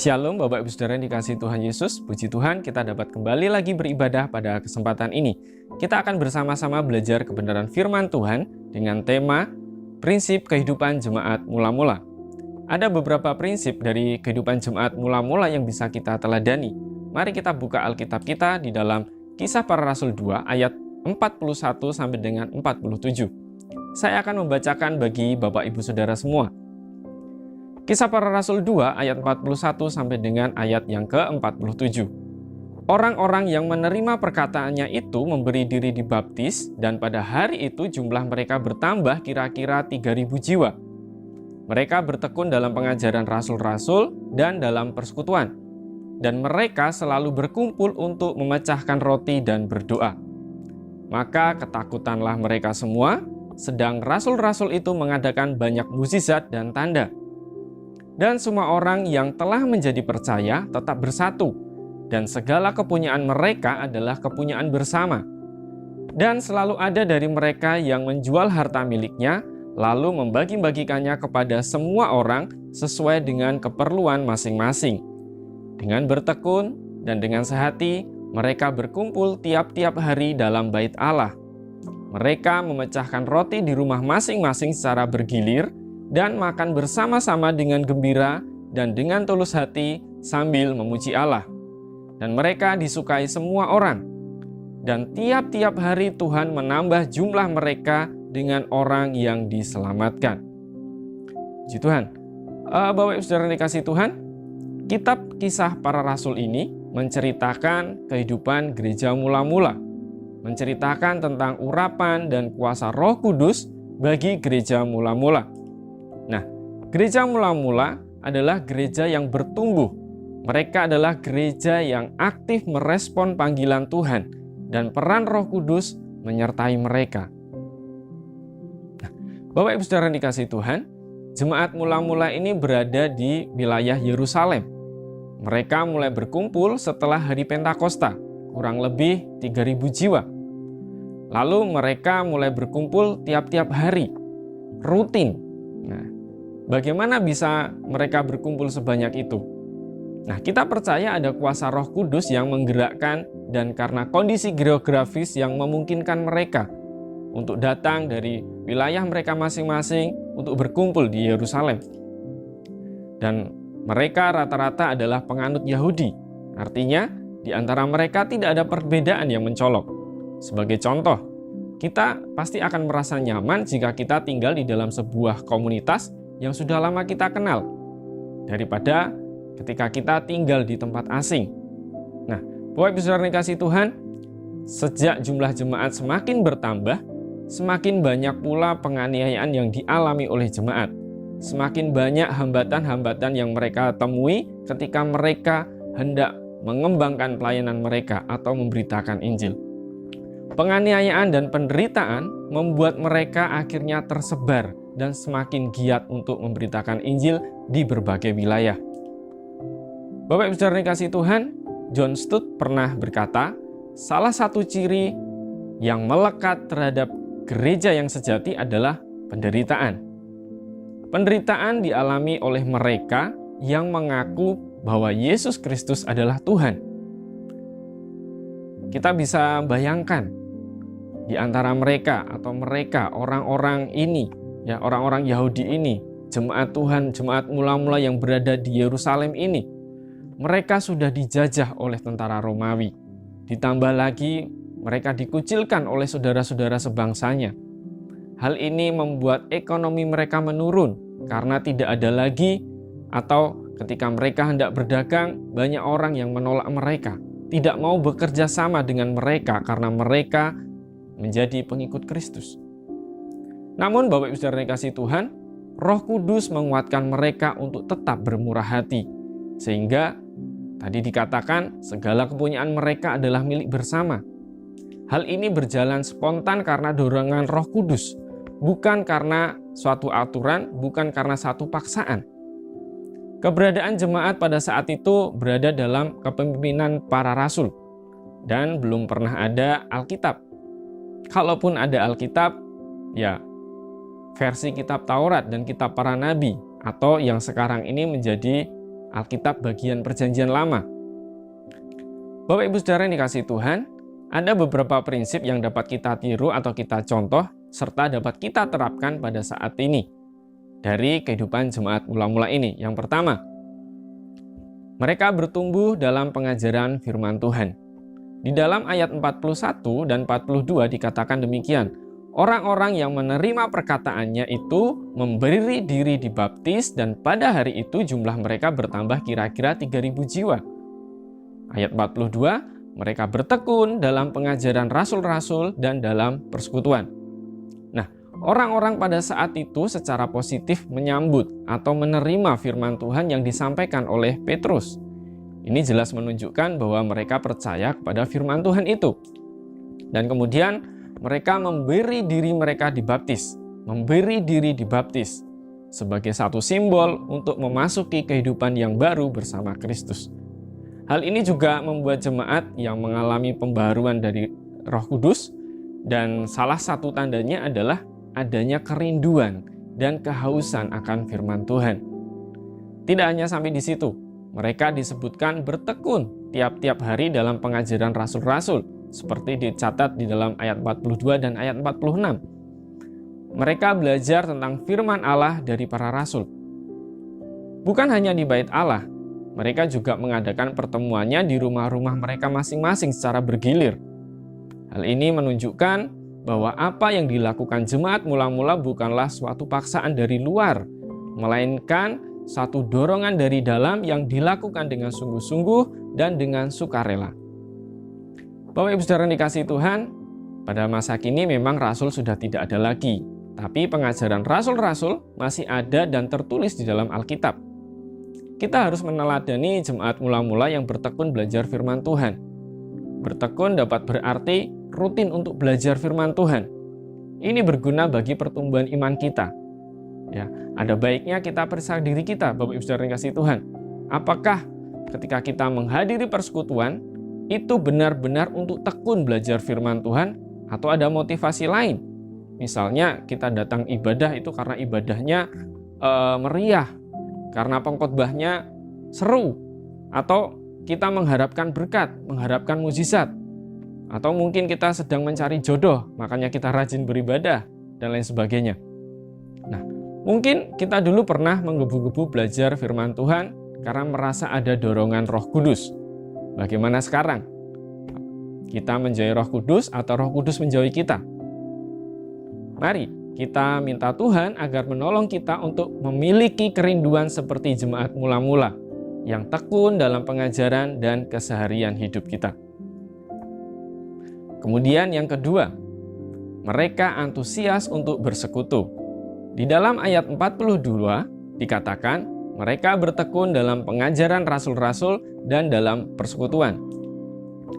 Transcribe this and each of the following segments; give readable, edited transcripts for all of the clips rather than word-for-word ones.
Shalom Bapak Ibu Saudara yang dikasihi Tuhan Yesus. Puji Tuhan kita dapat kembali lagi beribadah pada kesempatan ini. Kita akan bersama-sama belajar kebenaran firman Tuhan dengan tema prinsip kehidupan jemaat mula-mula. Ada beberapa prinsip dari kehidupan jemaat mula-mula yang bisa kita teladani. Mari kita buka Alkitab kita di dalam Kisah Para Rasul 2 ayat 41 sampai dengan 47. Saya akan membacakan bagi Bapak Ibu Saudara semua. Kisah Para Rasul 2 ayat 41 sampai dengan ayat yang ke-47. Orang-orang yang menerima perkataannya itu memberi diri dibaptis, dan pada hari itu jumlah mereka bertambah kira-kira 3.000 jiwa. Mereka bertekun dalam pengajaran rasul-rasul dan dalam persekutuan, dan mereka selalu berkumpul untuk memecahkan roti dan berdoa. Maka ketakutanlah mereka semua, sedang rasul-rasul itu mengadakan banyak mukjizat dan tanda. Dan semua orang yang telah menjadi percaya tetap bersatu, dan segala kepunyaan mereka adalah kepunyaan bersama. Dan selalu ada dari mereka yang menjual harta miliknya, lalu membagi-bagikannya kepada semua orang sesuai dengan keperluan masing-masing. Dengan bertekun dan dengan sehati, mereka berkumpul tiap-tiap hari dalam bait Allah. Mereka memecahkan roti di rumah masing-masing secara bergilir, dan makan bersama-sama dengan gembira dan dengan tulus hati sambil memuji Allah. Dan mereka disukai semua orang. Dan tiap-tiap hari Tuhan menambah jumlah mereka dengan orang yang diselamatkan. Puji Tuhan. Bapak Ibu Saudara yang dikasihi Tuhan, kitab Kisah Para Rasul ini menceritakan kehidupan gereja mula-mula. Menceritakan tentang urapan dan kuasa Roh Kudus bagi gereja mula-mula. Nah, gereja mula-mula adalah gereja yang bertumbuh. Mereka adalah gereja yang aktif merespon panggilan Tuhan, dan peran Roh Kudus menyertai mereka. Nah, Bapak Ibu Saudara yang dikasihi Tuhan, jemaat mula-mula ini berada di wilayah Yerusalem. Mereka mulai berkumpul setelah hari Pentakosta, kurang lebih 3.000 jiwa. Lalu mereka mulai berkumpul tiap-tiap hari, rutin. Nah, bagaimana bisa mereka berkumpul sebanyak itu? Nah, kita percaya ada kuasa Roh Kudus yang menggerakkan, dan karena kondisi geografis yang memungkinkan mereka untuk datang dari wilayah mereka masing-masing untuk berkumpul di Yerusalem. Dan mereka rata-rata adalah penganut Yahudi. Artinya, di antara mereka tidak ada perbedaan yang mencolok. Sebagai contoh, kita pasti akan merasa nyaman jika kita tinggal di dalam sebuah komunitas yang sudah lama kita kenal, daripada ketika kita tinggal di tempat asing. Nah, Bapak Ibu Saudara yang dikasihi Tuhan, sejak jumlah jemaat semakin bertambah, semakin banyak pula penganiayaan yang dialami oleh jemaat. Semakin banyak hambatan-hambatan yang mereka temui ketika mereka hendak mengembangkan pelayanan mereka atau memberitakan Injil. Penganiayaan dan penderitaan membuat mereka akhirnya tersebar dan semakin giat untuk memberitakan Injil di berbagai wilayah. Bapak Ibu Saudara yang dikasihi Tuhan, John Stott pernah berkata, salah satu ciri yang melekat terhadap gereja yang sejati adalah penderitaan. Penderitaan dialami oleh mereka yang mengaku bahwa Yesus Kristus adalah Tuhan. Kita bisa bayangkan di antara mereka atau mereka orang-orang ini, ya orang-orang Yahudi ini, jemaat Tuhan, jemaat mula-mula yang berada di Yerusalem ini, mereka sudah dijajah oleh tentara Romawi. Ditambah lagi mereka dikucilkan oleh saudara-saudara sebangsanya. Hal ini membuat ekonomi mereka menurun karena tidak ada lagi, atau ketika mereka hendak berdagang, banyak orang yang menolak mereka, tidak mau bekerja sama dengan mereka karena mereka menjadi pengikut Kristus. Namun Bapak Ibu Saudara yang dikasihi Tuhan, Roh Kudus menguatkan mereka untuk tetap bermurah hati, sehingga tadi dikatakan segala kepunyaan mereka adalah milik bersama. Hal ini berjalan spontan karena dorongan Roh Kudus, bukan karena suatu aturan, bukan karena satu paksaan. Keberadaan jemaat pada saat itu berada dalam kepemimpinan para rasul, dan belum pernah ada Alkitab. Kalaupun ada Alkitab, ya versi kitab Taurat dan kitab para nabi, atau yang sekarang ini menjadi Alkitab bagian Perjanjian Lama. Bapak Ibu Saudara yang dikasihi Tuhan, ada beberapa prinsip yang dapat kita tiru atau kita contoh serta dapat kita terapkan pada saat ini dari kehidupan jemaat mula-mula ini. Yang pertama, mereka bertumbuh dalam pengajaran firman Tuhan. Di dalam ayat 41 dan 42 dikatakan demikian, orang-orang yang menerima perkataannya itu memberi diri dibaptis dan pada hari itu jumlah mereka bertambah kira-kira 3.000 jiwa. Ayat 42, mereka bertekun dalam pengajaran rasul-rasul dan dalam persekutuan. Nah, orang-orang pada saat itu secara positif menyambut atau menerima firman Tuhan yang disampaikan oleh Petrus. Ini jelas menunjukkan bahwa mereka percaya kepada firman Tuhan itu. Dan kemudian mereka memberi diri mereka dibaptis. Memberi diri dibaptis sebagai satu simbol untuk memasuki kehidupan yang baru bersama Kristus. Hal ini juga membuat jemaat yang mengalami pembaharuan dari Roh Kudus, dan salah satu tandanya adalah adanya kerinduan dan kehausan akan firman Tuhan. Tidak hanya sampai di situ, mereka disebutkan bertekun tiap-tiap hari dalam pengajaran rasul-rasul, seperti dicatat di dalam ayat 42 dan ayat 46. Mereka belajar tentang firman Allah dari para rasul. Bukan hanya di bait Allah, mereka juga mengadakan pertemuannya di rumah-rumah mereka masing-masing secara bergilir. Hal ini menunjukkan bahwa apa yang dilakukan jemaat mula-mula bukanlah suatu paksaan dari luar, melainkan satu dorongan dari dalam yang dilakukan dengan sungguh-sungguh dan dengan sukarela. Bapak Ibu Saudara yang dikasihi Tuhan, pada masa kini memang rasul sudah tidak ada lagi, tapi pengajaran rasul-rasul masih ada dan tertulis di dalam Alkitab. Kita harus meneladani jemaat mula-mula yang bertekun belajar firman Tuhan. Bertekun dapat berarti rutin untuk belajar firman Tuhan. Ini berguna bagi pertumbuhan iman kita. Ya, ada baiknya kita periksa diri kita, Bapak Ibu Saudara yang kasih Tuhan. Apakah ketika kita menghadiri persekutuan, itu benar-benar untuk tekun belajar firman Tuhan atau ada motivasi lain? Misalnya kita datang ibadah itu karena ibadahnya meriah, karena pengkhotbahnya seru, atau kita mengharapkan berkat, mengharapkan mukjizat, atau mungkin kita sedang mencari jodoh, makanya kita rajin beribadah, dan lain sebagainya. Nah, mungkin kita dulu pernah menggebu-gebu belajar firman Tuhan karena merasa ada dorongan Roh Kudus. Bagaimana sekarang? Kita menjauhi Roh Kudus atau Roh Kudus menjauhi kita? Mari kita minta Tuhan agar menolong kita untuk memiliki kerinduan seperti jemaat mula-mula yang tekun dalam pengajaran dan keseharian hidup kita. Kemudian yang kedua, mereka antusias untuk bersekutu. Di dalam ayat 42 dikatakan mereka bertekun dalam pengajaran rasul-rasul dan dalam persekutuan.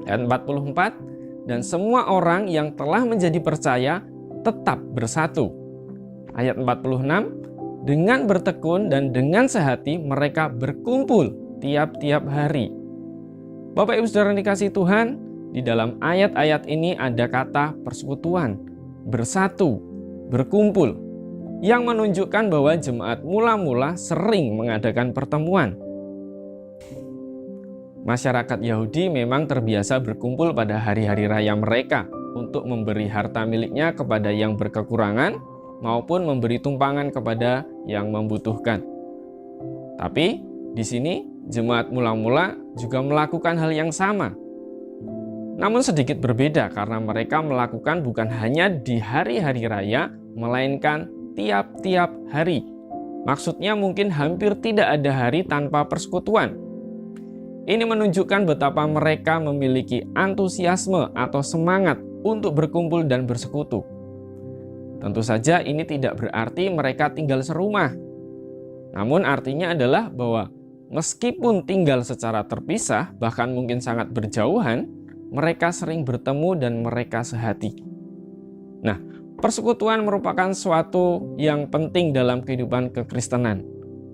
Ayat 44, dan semua orang yang telah menjadi percaya tetap bersatu. Ayat 46, dengan bertekun dan dengan sehati mereka berkumpul tiap-tiap hari. Bapak Ibu Saudara yang dikasihi Tuhan, di dalam ayat-ayat ini ada kata persekutuan, bersatu, berkumpul, yang menunjukkan bahwa jemaat mula-mula sering mengadakan pertemuan. Masyarakat Yahudi memang terbiasa berkumpul pada hari-hari raya mereka untuk memberi harta miliknya kepada yang berkekurangan maupun memberi tumpangan kepada yang membutuhkan. Tapi di sini jemaat mula-mula juga melakukan hal yang sama. Namun sedikit berbeda karena mereka melakukan bukan hanya di hari-hari raya, melainkan tiap-tiap hari. Maksudnya mungkin hampir tidak ada hari tanpa persekutuan. Ini menunjukkan betapa mereka memiliki antusiasme atau semangat untuk berkumpul dan bersekutu. Tentu saja ini tidak berarti mereka tinggal serumah. Namun artinya adalah bahwa meskipun tinggal secara terpisah, bahkan mungkin sangat berjauhan, mereka sering bertemu dan mereka sehati. Nah, persekutuan merupakan suatu yang penting dalam kehidupan kekristenan.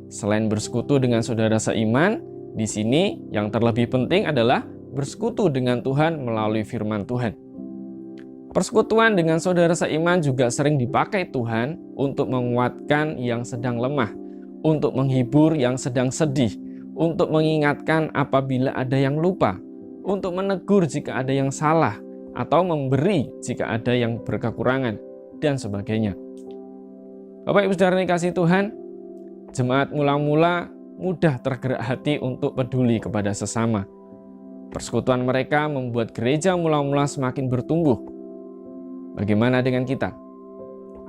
Selain bersekutu dengan saudara seiman, di sini yang terlebih penting adalah bersekutu dengan Tuhan melalui firman Tuhan. Persekutuan dengan saudara seiman juga sering dipakai Tuhan untuk menguatkan yang sedang lemah, untuk menghibur yang sedang sedih, untuk mengingatkan apabila ada yang lupa, untuk menegur jika ada yang salah, atau memberi jika ada yang berkekurangan, dan sebagainya. Bapak Ibu Saudara yang dikasihi Tuhan, jemaat mula-mula mudah tergerak hati untuk peduli kepada sesama. Persekutuan mereka membuat gereja mula-mula semakin bertumbuh. Bagaimana dengan kita?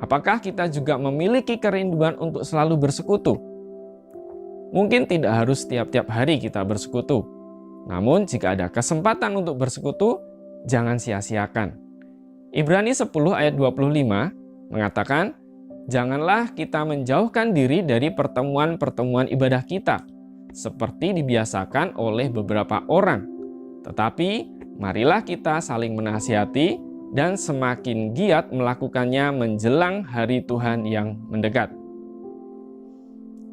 Apakah kita juga memiliki kerinduan untuk selalu bersekutu? Mungkin tidak harus tiap-tiap hari kita bersekutu. Namun jika ada kesempatan untuk bersekutu, jangan sia-siakan. Ibrani 10 ayat 25 mengatakan, janganlah kita menjauhkan diri dari pertemuan-pertemuan ibadah kita, seperti dibiasakan oleh beberapa orang. Tetapi, marilah kita saling menasihati dan semakin giat melakukannya menjelang hari Tuhan yang mendekat.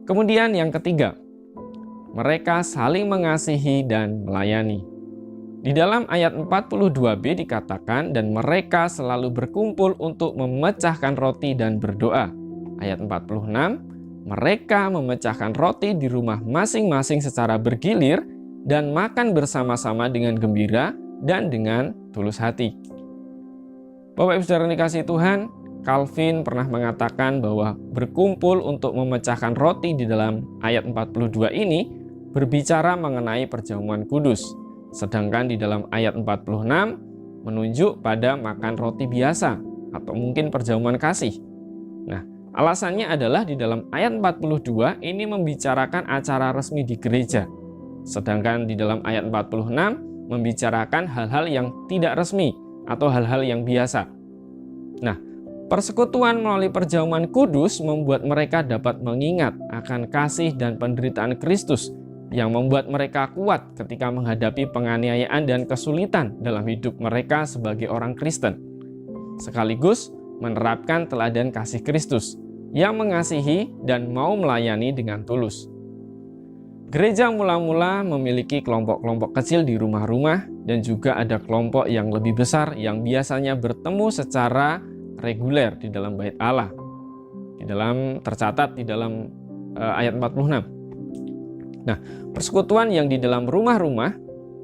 Kemudian yang ketiga, mereka saling mengasihi dan melayani. Di dalam ayat 42b dikatakan, dan mereka selalu berkumpul untuk memecahkan roti dan berdoa. Ayat 46, mereka memecahkan roti di rumah masing-masing secara bergilir dan makan bersama-sama dengan gembira dan dengan tulus hati. Bapak Ibu Saudara yang dikasihi Tuhan, Calvin pernah mengatakan bahwa berkumpul untuk memecahkan roti di dalam ayat 42 ini berbicara mengenai perjamuan kudus. Sedangkan di dalam ayat 46 menunjuk pada makan roti biasa atau mungkin perjamuan kasih. Nah, alasannya adalah di dalam ayat 42 ini membicarakan acara resmi di gereja. Sedangkan di dalam ayat 46 membicarakan hal-hal yang tidak resmi atau hal-hal yang biasa. Nah, persekutuan melalui perjamuan kudus membuat mereka dapat mengingat akan kasih dan penderitaan Kristus yang membuat mereka kuat ketika menghadapi penganiayaan dan kesulitan dalam hidup mereka sebagai orang Kristen. Sekaligus menerapkan teladan kasih Kristus yang mengasihi dan mau melayani dengan tulus. Gereja mula-mula memiliki kelompok-kelompok kecil di rumah-rumah dan juga ada kelompok yang lebih besar yang biasanya bertemu secara reguler di dalam bait Allah. Tercatat di dalam ayat 46. Nah, persekutuan yang di dalam rumah-rumah,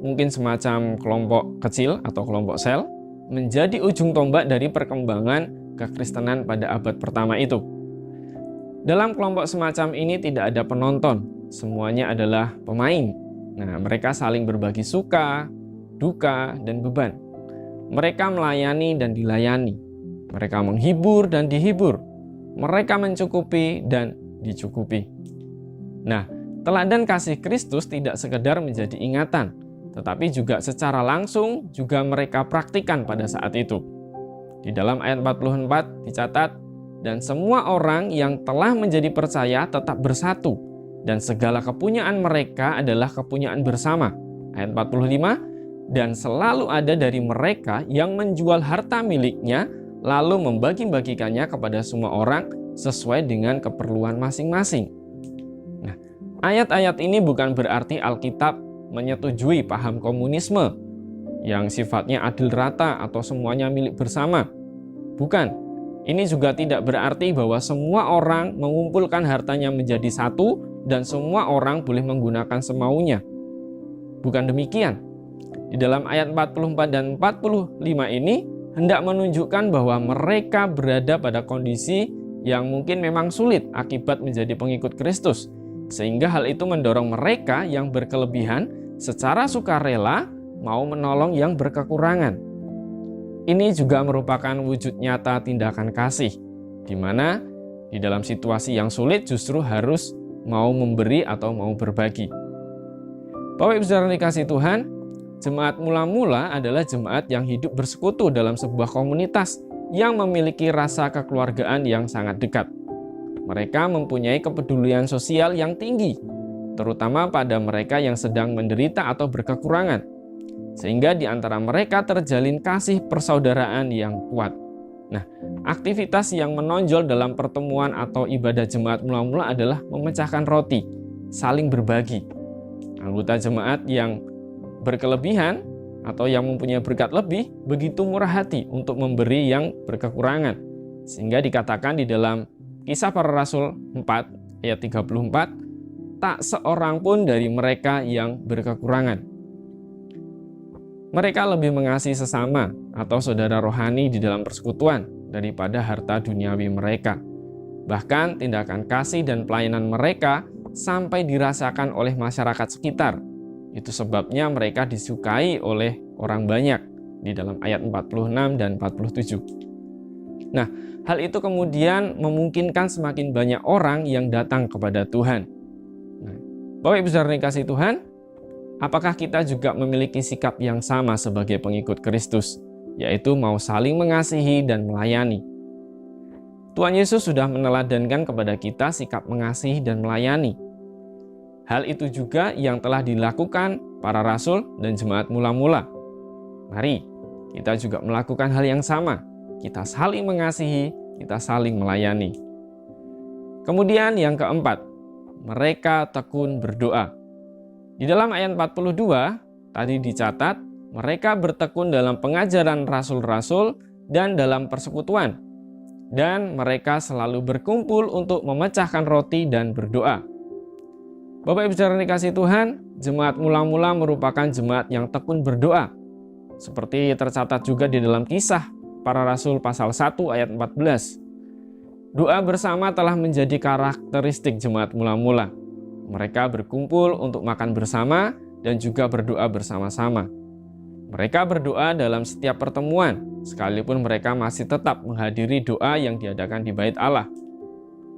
mungkin semacam kelompok kecil atau kelompok sel, menjadi ujung tombak dari perkembangan kekristenan pada abad pertama itu. Dalam kelompok semacam ini tidak ada penonton, semuanya adalah pemain. Nah, mereka saling berbagi suka, duka, dan beban. Mereka melayani dan dilayani. Mereka menghibur dan dihibur. Mereka mencukupi dan dicukupi. Nah, teladan kasih Kristus tidak sekedar menjadi ingatan, tetapi juga secara langsung juga mereka praktikkan pada saat itu. Di dalam ayat 44 dicatat, dan semua orang yang telah menjadi percaya tetap bersatu, dan segala kepunyaan mereka adalah kepunyaan bersama. Ayat 45, dan selalu ada dari mereka yang menjual harta miliknya, lalu membagi-bagikannya kepada semua orang sesuai dengan keperluan masing-masing. Nah, ayat-ayat ini bukan berarti Alkitab menyetujui paham komunisme yang sifatnya adil rata atau semuanya milik bersama. Bukan. Ini juga tidak berarti bahwa semua orang mengumpulkan hartanya menjadi satu dan semua orang boleh menggunakan semaunya. Bukan demikian. Di dalam ayat 44 dan 45 ini hendak menunjukkan bahwa mereka berada pada kondisi yang mungkin memang sulit akibat menjadi pengikut Kristus, sehingga hal itu mendorong mereka yang berkelebihan secara sukarela mau menolong yang berkekurangan. Ini juga merupakan wujud nyata tindakan kasih, di mana di dalam situasi yang sulit justru harus mau memberi atau mau berbagi. Bapak Ibu Saudara dikasihi Tuhan, jemaat mula-mula adalah jemaat yang hidup bersekutu dalam sebuah komunitas yang memiliki rasa kekeluargaan yang sangat dekat. Mereka mempunyai kepedulian sosial yang tinggi, terutama pada mereka yang sedang menderita atau berkekurangan. Sehingga di antara mereka terjalin kasih persaudaraan yang kuat. Nah, aktivitas yang menonjol dalam pertemuan atau ibadah jemaat mula-mula adalah memecahkan roti, saling berbagi. Anggota jemaat yang berkelebihan atau yang mempunyai berkat lebih begitu murah hati untuk memberi yang berkekurangan. Sehingga dikatakan di dalam Kisah Para Rasul 4 ayat 34, tak seorang pun dari mereka yang berkekurangan. Mereka lebih mengasihi sesama atau saudara rohani di dalam persekutuan daripada harta duniawi mereka. Bahkan tindakan kasih dan pelayanan mereka sampai dirasakan oleh masyarakat sekitar. Itu sebabnya mereka disukai oleh orang banyak di dalam ayat 46 dan 47. Nah, hal itu kemudian memungkinkan semakin banyak orang yang datang kepada Tuhan. Nah, Bapak Ibu saudara yang dikasihi Tuhan, apakah kita juga memiliki sikap yang sama sebagai pengikut Kristus, yaitu mau saling mengasihi dan melayani? Tuhan Yesus sudah meneladankan kepada kita sikap mengasihi dan melayani. Hal itu juga yang telah dilakukan para rasul dan jemaat mula-mula. Mari kita juga melakukan hal yang sama. Kita saling mengasihi, kita saling melayani. Kemudian yang keempat, mereka tekun berdoa. Di dalam ayat 42 tadi dicatat, mereka bertekun dalam pengajaran rasul-rasul dan dalam persekutuan. Dan mereka selalu berkumpul untuk memecahkan roti dan berdoa. Bapak Ibu saudara dikasihi Tuhan, jemaat mula-mula merupakan jemaat yang tekun berdoa. Seperti tercatat juga di dalam Kisah Para Rasul pasal 1 ayat 14. Doa bersama telah menjadi karakteristik jemaat mula-mula. Mereka berkumpul untuk makan bersama dan juga berdoa bersama-sama. Mereka berdoa dalam setiap pertemuan, sekalipun mereka masih tetap menghadiri doa yang diadakan di Bait Allah.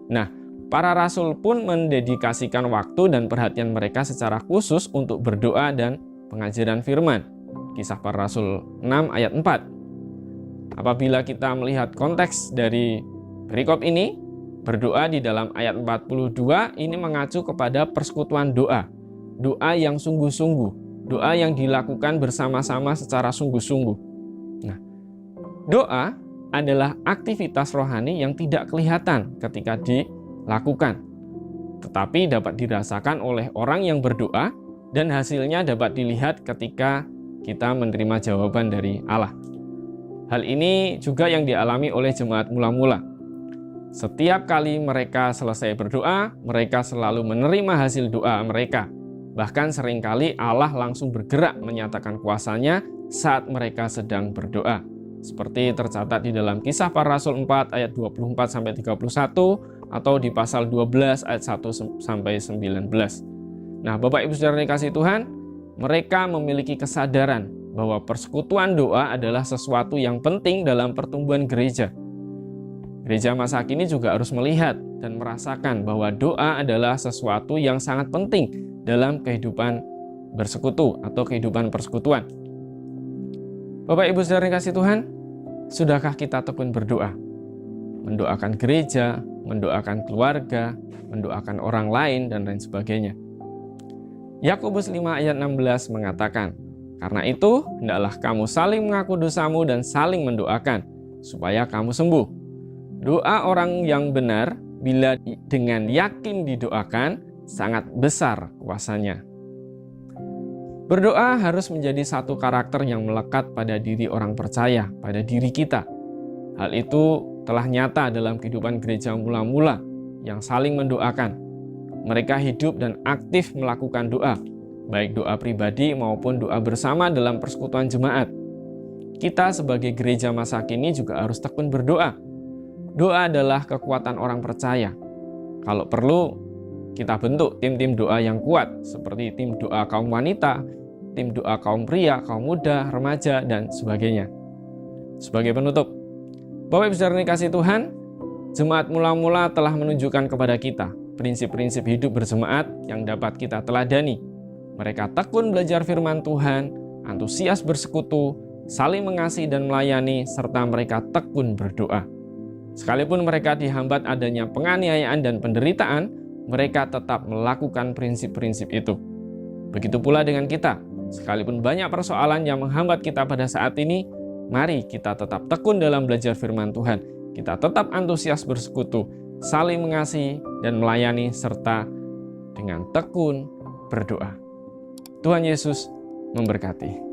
Nah, para rasul pun mendedikasikan waktu dan perhatian mereka secara khusus untuk berdoa dan pengajaran firman. Kisah Para Rasul 6 ayat 4. Apabila kita melihat konteks dari perikop ini, berdoa di dalam ayat 42 ini mengacu kepada persekutuan doa. Doa yang sungguh-sungguh, doa yang dilakukan bersama-sama secara sungguh-sungguh. Nah, doa adalah aktivitas rohani yang tidak kelihatan ketika dilakukan, tetapi dapat dirasakan oleh orang yang berdoa dan hasilnya dapat dilihat ketika kita menerima jawaban dari Allah. Hal ini juga yang dialami oleh jemaat mula-mula. Setiap kali mereka selesai berdoa, mereka selalu menerima hasil doa mereka. Bahkan seringkali Allah langsung bergerak menyatakan kuasa-Nya saat mereka sedang berdoa. Seperti tercatat di dalam Kisah Para Rasul 4 ayat 24-31 atau di pasal 12 ayat 1-19. Nah, Bapak Ibu saudara dikasihi Tuhan, mereka memiliki kesadaran bahwa persekutuan doa adalah sesuatu yang penting dalam pertumbuhan gereja. Gereja masa kini juga harus melihat dan merasakan bahwa doa adalah sesuatu yang sangat penting dalam kehidupan bersekutu atau kehidupan persekutuan. Bapak Ibu saudara yang kasih Tuhan, sudahkah kita tekun berdoa? Mendoakan gereja, mendoakan keluarga, mendoakan orang lain, dan lain sebagainya. Yakobus 5 ayat 16 mengatakan, "Karena itu, hendaklah kamu saling mengaku dosamu dan saling mendoakan, supaya kamu sembuh. Doa orang yang benar, bila dengan yakin didoakan, sangat besar kuasanya." Berdoa harus menjadi satu karakter yang melekat pada diri orang percaya, pada diri kita. Hal itu telah nyata dalam kehidupan gereja mula-mula yang saling mendoakan. Mereka hidup dan aktif melakukan doa, baik doa pribadi maupun doa bersama dalam persekutuan jemaat. Kita sebagai gereja masa kini juga harus tekun berdoa. Doa adalah kekuatan orang percaya. Kalau perlu, kita bentuk tim-tim doa yang kuat, seperti tim doa kaum wanita, tim doa kaum pria, kaum muda, remaja, dan sebagainya. Sebagai penutup, Bapak Ibu saudara dikasihi Tuhan, jemaat mula-mula telah menunjukkan kepada kita prinsip-prinsip hidup berjemaat yang dapat kita teladani. Mereka tekun belajar firman Tuhan, antusias bersekutu, saling mengasihi dan melayani, serta mereka tekun berdoa. Sekalipun mereka dihambat adanya penganiayaan dan penderitaan, mereka tetap melakukan prinsip-prinsip itu. Begitu pula dengan kita. Sekalipun banyak persoalan yang menghambat kita pada saat ini, mari kita tetap tekun dalam belajar firman Tuhan. Kita tetap antusias bersekutu, saling mengasihi dan melayani, serta dengan tekun berdoa. Tuhan Yesus memberkati.